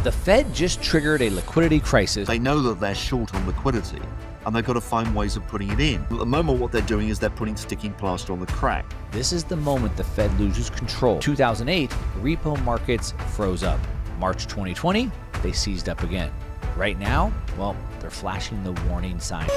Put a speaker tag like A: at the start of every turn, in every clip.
A: The Fed just triggered a liquidity crisis.
B: They know that they're short on liquidity, and they've got to find ways of putting it in. At the moment, what they're doing is they're putting sticking plaster on the crack.
A: This is the moment the Fed loses control. 2008, repo markets froze up. March 2020, they seized up again. Right now, well, they're flashing the warning sign.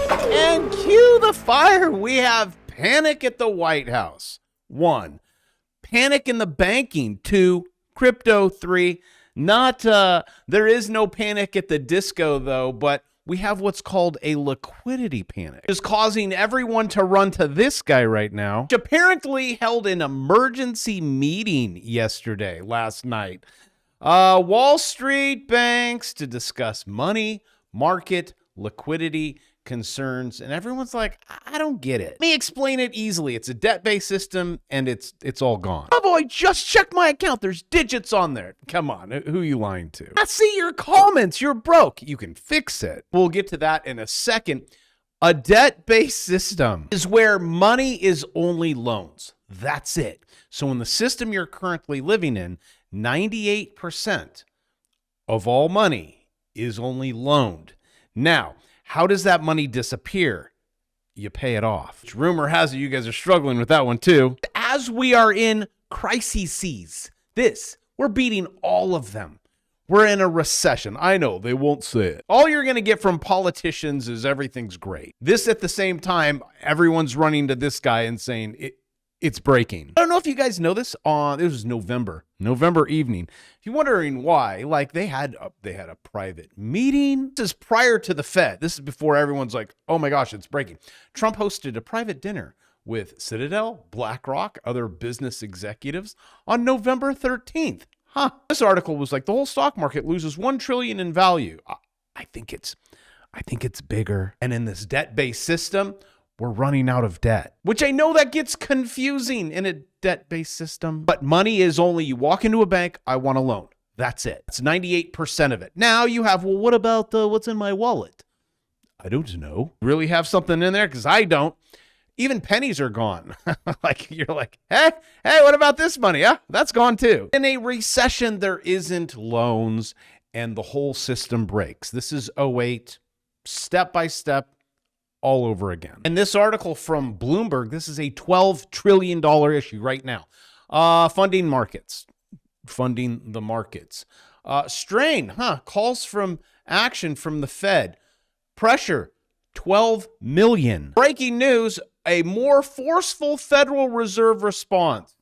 C: And cue the fire. We have panic at the White House. 1, panic in the banking. 2, crypto. 3, there is no panic at the disco though, but we have what's called a liquidity panic. It's causing everyone to run to this guy right now, which apparently held an emergency meeting last night. Wall Street banks to discuss money, market, liquidity concerns, and everyone's like, I don't get it. Let me explain it easily. It's a debt-based system, and it's all gone. Oh boy, just check my account. There's digits on there. Come on, who are you lying to? I see your comments. You're broke. You can fix it. We'll get to that in a second. A debt-based system is where money is only loans. That's it. So in the system you're currently living in, 98% of all money is only loaned. Now, how does that money disappear? You pay it off. Which rumor has it you guys are struggling with that one too. As we are in crises, we're beating all of them. We're in a recession. I know they won't say it. All you're going to get from politicians is everything's great. This at the same time, everyone's running to this guy and saying it's breaking. I don't know if you guys know this. It was November evening. If you're wondering why, like they had a private meeting. This is prior to the Fed. This is before everyone's like, oh my gosh, it's breaking. Trump hosted a private dinner with Citadel, BlackRock, other business executives on November 13th. This article was like the whole stock market loses $1 trillion in value. I think it's bigger. And in this debt-based system, we're running out of debt, which I know that gets confusing in a debt-based system, but money is only you walk into a bank, I want a loan. That's it. It's 98% of it. Now you have, well, what about what's in my wallet? I don't know. Really have something in there? Because I don't. Even pennies are gone. Like you're like, hey, what about this money? That's gone too. In a recession, there isn't loans and the whole system breaks. This is 08, step by step, all over again. And this article from Bloomberg, this is a $12 trillion issue right now. Funding the markets. Strain, calls from action from the Fed. Pressure, 12 million. Breaking news, a more forceful Federal Reserve response.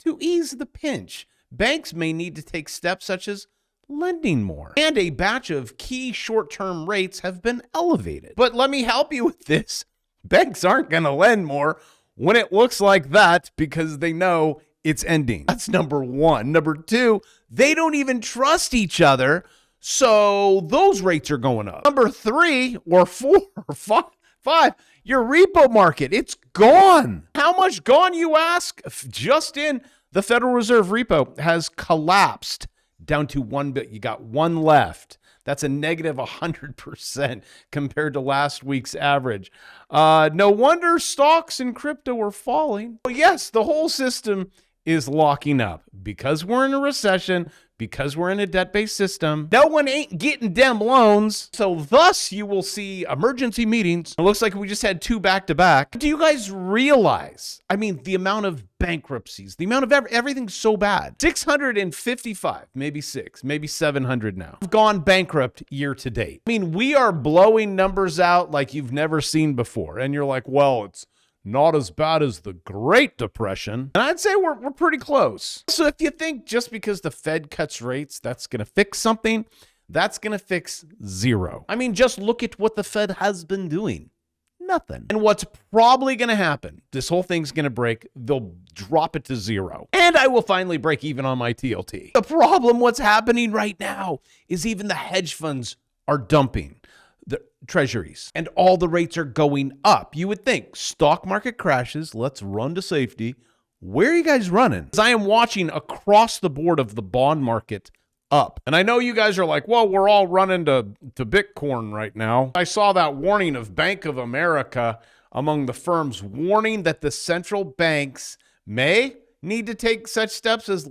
C: To ease the pinch, banks may need to take steps such as lending more. And a batch of key short-term rates have been elevated. But let me help you with this. Banks aren't going to lend more when it looks like that because they know it's ending. That's number 1. Number 2, they don't even trust each other, so those rates are going up. Number 3 or 4 or 5, your repo market, it's gone. How much gone, you ask? Just in the Federal Reserve repo has collapsed down to 1 bit. You got 1 left. That's a negative 100% compared to last week's average. No wonder stocks and crypto are falling. Well, yes, the whole system is locking up because we're in a recession, because we're in a debt-based system. No one ain't getting them loans. So thus you will see emergency meetings. It looks like we just had 2 back-to-back. Do you guys realize, the amount of bankruptcies, the amount of everything's so bad. 655, maybe 700 now have gone bankrupt year to date. We are blowing numbers out like you've never seen before. And you're like, well, it's not as bad as the Great Depression. And I'd say we're pretty close. So if you think just because the Fed cuts rates, that's going to fix something, that's going to fix zero. Just look at what the Fed has been doing. Nothing. And what's probably going to happen, this whole thing's going to break. They'll drop it to 0. And I will finally break even on my TLT. The problem, what's happening right now, is even the hedge funds are dumping the treasuries and all the rates are going up. You would think stock market crashes, let's run to safety. Where are you guys running? Because I am watching across the board of the bond market up. And I know you guys are like, well, we're all running to Bitcoin right now. I saw that warning of Bank of America among the firms warning that the central banks may need to take such steps as,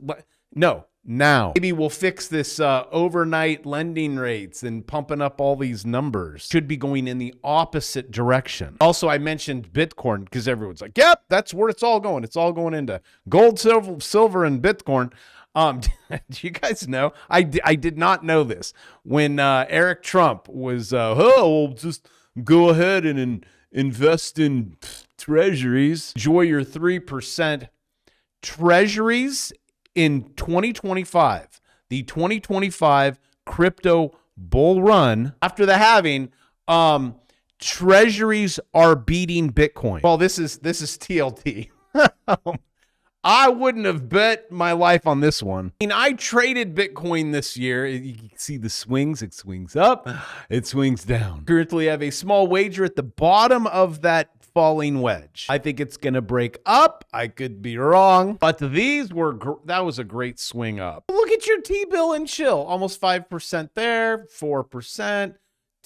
C: no, now. Maybe we'll fix this overnight lending rates and pumping up all these numbers. Should be going in the opposite direction. Also, I mentioned Bitcoin because everyone's like, yep, that's where it's all going. It's all going into gold, silver, and Bitcoin. Do you guys know? I did not know this. When Eric Trump was, we'll just go ahead and invest in treasuries. Enjoy your 3%. Treasuries in 2025, the 2025 crypto bull run, after the halving, treasuries are beating Bitcoin. Well, this is TLT. I wouldn't have bet my life on this one. I mean, I traded Bitcoin this year. You can see the swings. It swings up, it swings down. Currently have a small wager at the bottom of that falling wedge. I think it's going to break up. I could be wrong, but that was a great swing up. Look at your T-bill and chill. Almost 5% there, 4%,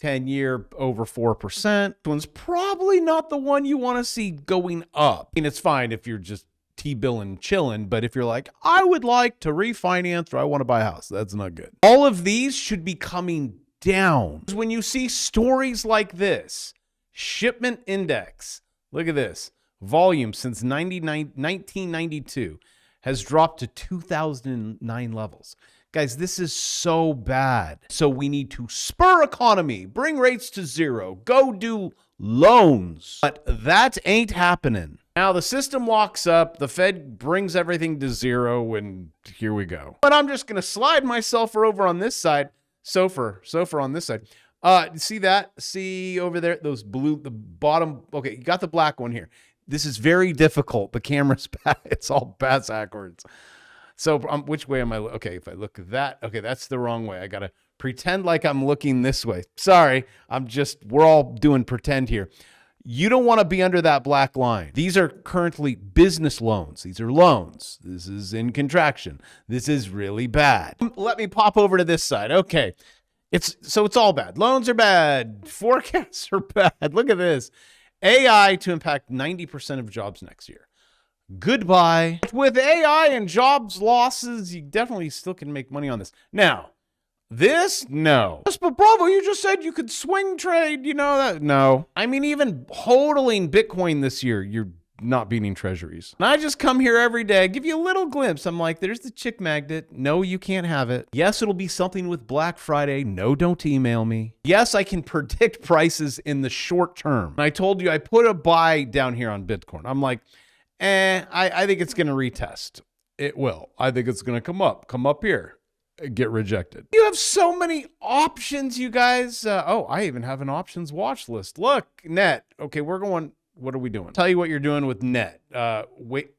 C: 10-year over 4%. This one's probably not the one you want to see going up. I mean, it's fine if you're just T-bill and chilling, but if you're like, I would like to refinance or I want to buy a house, that's not good. All of these should be coming down. When you see stories like this, shipment index, look at this, volume since 1992 has dropped to 2009 levels. Guys, this is so bad. So we need to spur economy, bring rates to zero, go do loans. But that ain't happening. Now the system locks up, the Fed brings everything to zero, and here we go. But I'm just going to slide myself over on this side, SOFR on this side. See that? See over there, those blue, the bottom. Okay, you got the black one here. This is very difficult. The camera's bad. It's all backwards. So which way am I? Okay, if I look at that, okay, that's the wrong way. I got to pretend like I'm looking this way. Sorry, we're all doing pretend here. You don't want to be under that black line. These are currently business loans. These are loans. This is in contraction. This is really bad. Let me pop over to this side. Okay. It's all bad. Loans are bad. Forecasts are bad. Look at this. AI to impact 90% of jobs next year. Goodbye. With AI and jobs losses, you definitely still can make money on this. Now, this, no. Yes, but Bravo, you just said you could swing trade, you know that? No. I mean, even hodling Bitcoin this year, you're not beating treasuries. And I just come here every day, give you a little glimpse. I'm like, there's the chick magnet. No, you can't have it. Yes, it'll be something with Black Friday. No, don't email me. Yes, I can predict prices in the short term. And I told you I put a buy down here on Bitcoin. I'm like, I think it's going to retest. It will. I think it's going to come up here. Get rejected. You have so many options, you guys. I even have an options watch list. Look, net. Okay, we're going. What are we doing? Tell you what you're doing with net. Wait.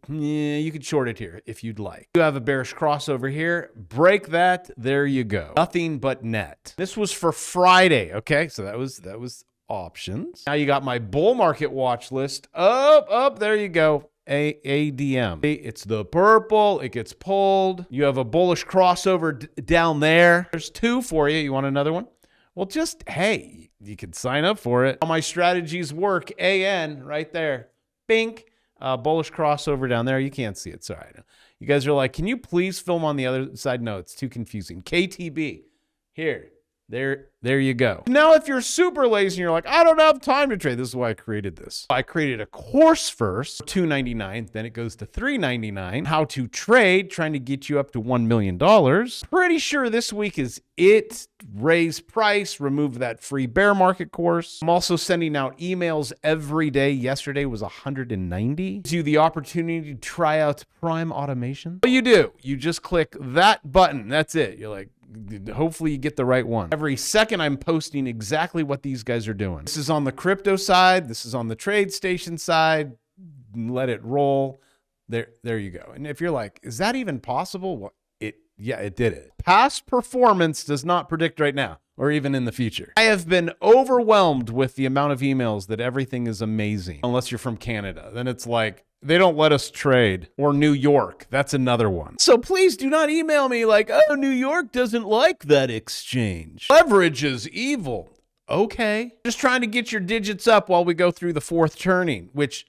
C: Yeah, you could short it here if you'd like. You have a bearish crossover here. Break that. There you go. Nothing but net. This was for Friday. Okay, so that was options. Now you got my bull market watch list. Up. There you go. ADM. It's the purple. It gets pulled. You have a bullish crossover down there. There's two for you. You want another one? Well, hey, you can sign up for it. All my strategies work. AN right there. Bink. Bullish crossover down there. You can't see it. Sorry. You guys are like, can you please film on the other side? No, it's too confusing. KTB. Here. There you go. Now, if you're super lazy and you're like, I don't have time to trade, this is why I created this. I created a course first, $299, then it goes to $399. How to trade, trying to get you up to $1 million. Pretty sure this week is it. Raise price, remove that free bear market course. I'm also sending out emails every day. Yesterday was 190. Gives you the opportunity to try out Prime Automation. What you do, you just click that button. That's it. You're like, hopefully you get the right one. Every second I'm posting exactly what these guys are doing. This is on the crypto side. This is on the trade station side. Let it roll. There you go. And if you're like, is that even possible? Well, it did it. Past performance does not predict right now or even in the future. I have been overwhelmed with the amount of emails that everything is amazing. Unless you're from Canada. Then it's like, they don't let us trade. Or New York. That's another one. So please do not email me like, oh, New York doesn't like that exchange. Leverage is evil. Okay. Just trying to get your digits up while we go through the fourth turning, which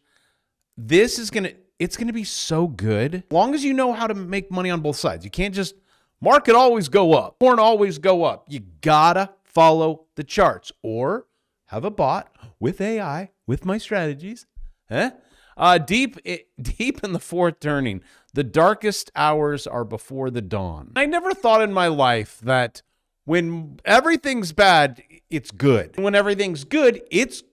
C: this is going to, it's going to be so good. As long as you know how to make money on both sides. You can't just market always go up, corn always go up. You gotta follow the charts or have a bot with AI, with my strategies. Deep in the fourth turning, the darkest hours are before the dawn. I never thought in my life that when everything's bad, it's good. When everything's good, it's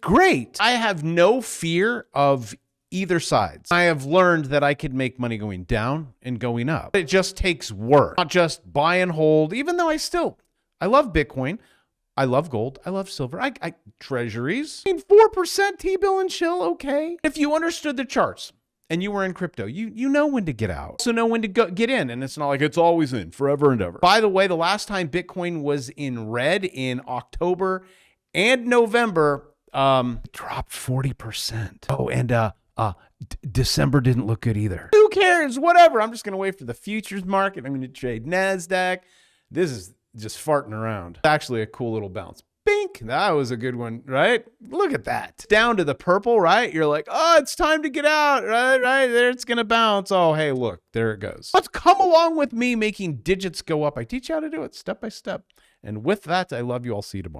C: great. I have no fear of either sides. I have learned that I could make money going down and going up. It just takes work, not just buy and hold, even though I love Bitcoin. I love gold. I love silver. I treasuries. 4% T-bill and chill, okay. If you understood the charts and you were in crypto, you know when to get out. Also know when to get in, and it's not like it's always in forever and ever. By the way, the last time Bitcoin was in red in October and November, dropped 40%. Oh, and December didn't look good either. Who cares? Whatever. I'm just going to wait for the futures market. I'm going to trade NASDAQ. This is just farting around. Actually, a cool little bounce. Bink. That was a good one, right? Look at that. Down to the purple, right? You're like, oh, it's time to get out, right? There it's going to bounce. Oh, hey, look, there it goes. Let's come along with me making digits go up. I teach you how to do it step by step. And with that, I love you. I'll see you tomorrow.